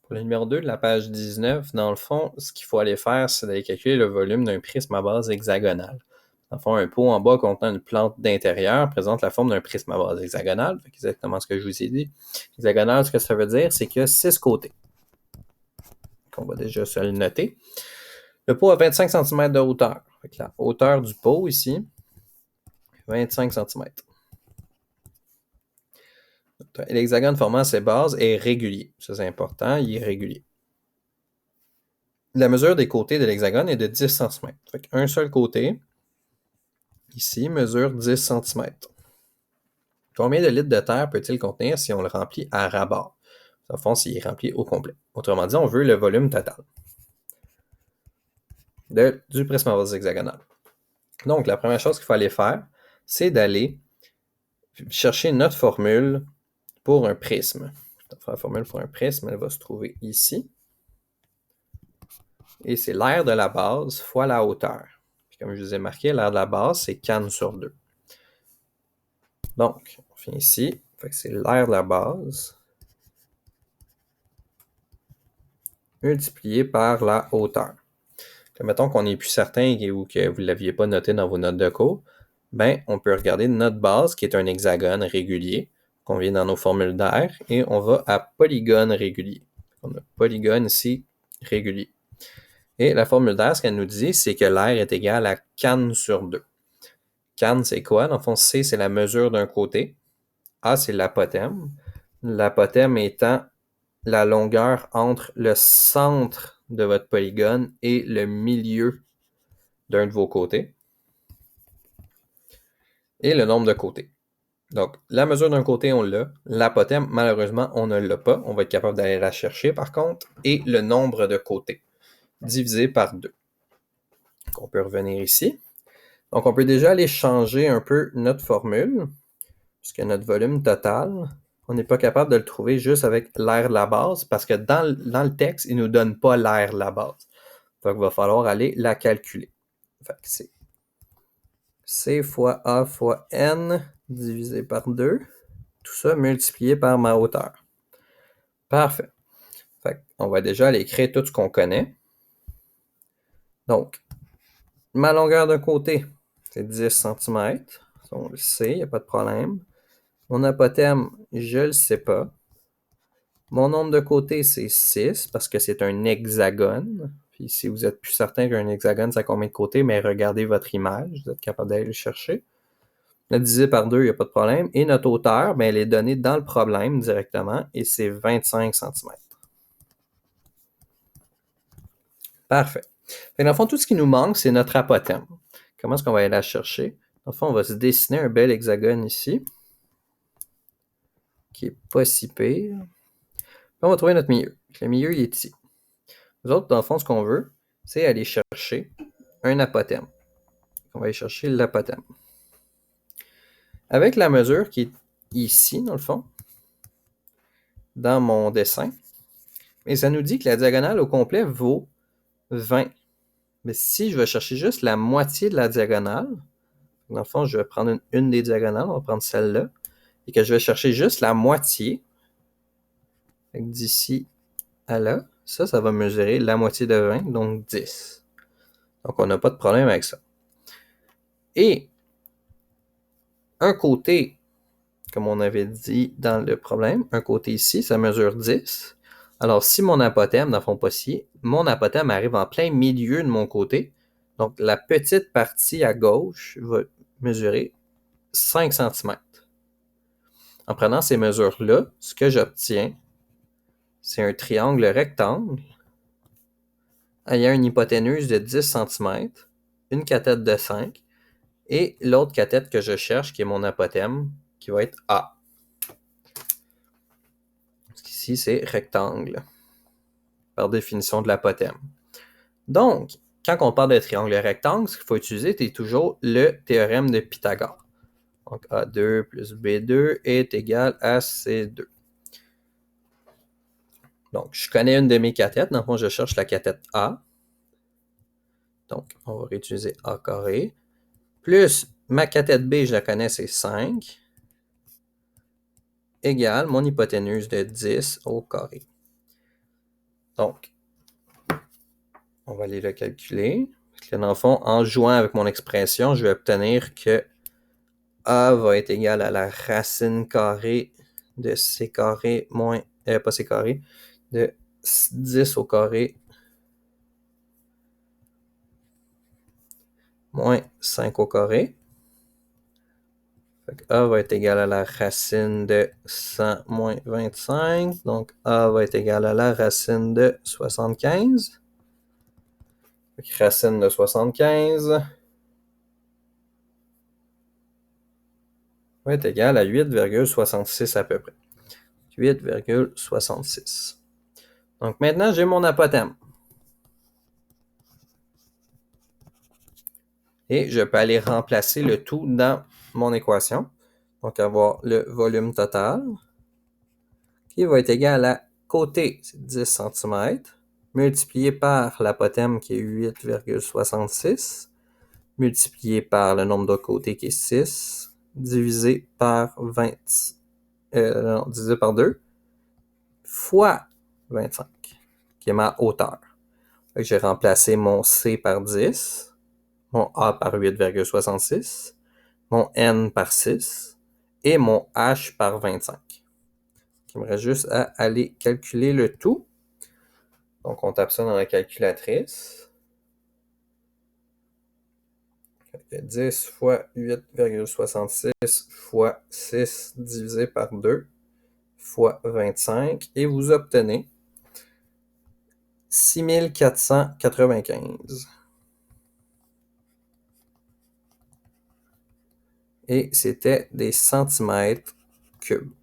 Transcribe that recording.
Pour le numéro 2 de la page 19, dans le fond, ce qu'il faut aller faire, c'est d'aller calculer le volume d'un prisme à base hexagonale. Dans le fond, un pot en bas contenant une plante d'intérieur présente la forme d'un prisme à base hexagonale. C'est exactement ce que je vous ai dit. Hexagonal, ce que ça veut dire, c'est qu'il y a 6 côtés. On va déjà se le noter. Le pot a 25 cm de hauteur. La hauteur du pot ici, 25 cm. L'hexagone formant ses bases est régulier. Ça, c'est important, il est régulier. La mesure des côtés de l'hexagone est de 10 cm. Un seul côté, ici, mesure 10 cm. Combien de litres de terre peut-il contenir si on le remplit à ras-bord? Au fond, s'il est rempli au complet. Autrement dit, on veut le volume total du prisme à base hexagonale. Donc, la première chose qu'il faut aller faire, c'est d'aller chercher notre formule pour un prisme. La formule pour un prisme, elle va se trouver ici. Et c'est l'aire de la base fois la hauteur. Puis comme je vous ai marqué, l'aire de la base, c'est can sur 2. Donc, on fait ici. C'est l'aire de la base multiplié par la hauteur. Mettons qu'on n'est plus certain ou que vous ne l'aviez pas noté dans vos notes de cours, ben, on peut regarder notre base qui est un hexagone régulier qu'on vient dans nos formules d'aire et on va à polygone régulier. On a polygone ici régulier. Et la formule d'aire, ce qu'elle nous dit, c'est que l'aire est égale à can sur 2. Can, c'est quoi? Dans le fond, C, c'est la mesure d'un côté. A, c'est l'apothème. L'apothème étant la longueur entre le centre de votre polygone et le milieu d'un de vos côtés. Et le nombre de côtés. Donc, la mesure d'un côté, on l'a. L'apothème, malheureusement, on ne l'a pas. On va être capable d'aller la chercher, par contre. Et le nombre de côtés, divisé par 2. Donc, on peut revenir ici. Donc, on peut déjà aller changer un peu notre formule, puisque notre volume total, on n'est pas capable de le trouver juste avec l'aire de la base, parce que dans le texte, il ne nous donne pas l'aire de la base. Donc, il va falloir aller la calculer. Fait que c'est C fois A fois N divisé par 2. Tout ça multiplié par ma hauteur. Parfait. Fait on va déjà aller écrire tout ce qu'on connaît. Donc, ma longueur d'un côté, c'est 10 cm. On le sait, il n'y a pas de problème. Mon apothème, je ne le sais pas. Mon nombre de côtés, c'est 6 parce que c'est un hexagone. Puis si vous êtes plus certain qu'un hexagone, ça a combien de côtés, mais regardez votre image, vous êtes capable d'aller le chercher. Le divisé par 2, il n'y a pas de problème. Et notre hauteur, ben, elle est donnée dans le problème directement et c'est 25 cm. Parfait. Fait dans le fond, tout ce qui nous manque, c'est notre apothème. Comment est-ce qu'on va aller la chercher? Dans le fond, on va se dessiner un bel hexagone ici, qui n'est pas si pire. Puis on va trouver notre milieu. Le milieu, il est ici. Nous autres, dans le fond, ce qu'on veut, c'est aller chercher un apothème. On va aller chercher l'apothème. Avec la mesure qui est ici, dans le fond, dans mon dessin, et ça nous dit que la diagonale au complet vaut 20. Mais si je vais chercher juste la moitié de la diagonale, dans le fond, je vais prendre une des diagonales, on va prendre celle-là, et que je vais chercher juste la moitié, d'ici à là, ça va mesurer la moitié de 20, donc 10. Donc, on n'a pas de problème avec ça. Et un côté, comme on avait dit dans le problème, un côté ici, ça mesure 10. Alors, si mon apothème, dans le fond pas ici, mon apothème arrive en plein milieu de mon côté, donc la petite partie à gauche va mesurer 5 cm. En prenant ces mesures-là, ce que j'obtiens, c'est un triangle rectangle ayant une hypoténuse de 10 cm, une cathète de 5, et l'autre cathète que je cherche, qui est mon apothème, qui va être A. Ici, c'est rectangle, par définition de l'apothème. Donc, quand on parle de triangle rectangle, ce qu'il faut utiliser, c'est toujours le théorème de Pythagore. Donc, A2 plus B2 est égal à C2. Donc, je connais une de mes cathètes. Dans le fond, je cherche la cathète A. Donc, on va réutiliser A carré. Plus ma cathète B, je la connais, c'est 5. Égale mon hypoténuse de 10 au carré. Donc, on va aller le calculer. Dans le fond, en jouant avec mon expression, je vais obtenir que A va être égal à la racine carrée de C carré moins, pas C carré, de 10 au carré moins 5 au carré. Fait que A va être égal à la racine de 100 moins 25. Donc, A va être égal à la racine de 75. Fait que racine de 75 va être égal à 8,66 à peu près. 8,66. Donc, maintenant, j'ai mon apothème. Et je peux aller remplacer le tout dans mon équation. Donc, avoir le volume total qui va être égal à côté, c'est 10 cm, multiplié par l'apothème qui est 8,66, multiplié par le nombre de côtés qui est 6, divisé par 20, divisé par 2, fois 25, qui est ma hauteur. J'ai remplacé mon C par 10, mon A par 8,66, mon N par 6 et mon H par 25. Il me reste juste à aller calculer le tout. Donc, on tape ça dans la calculatrice. 10 fois 8,66 fois 6 divisé par 2 fois 25 et vous obtenez 6495. Et c'était des centimètres cubes.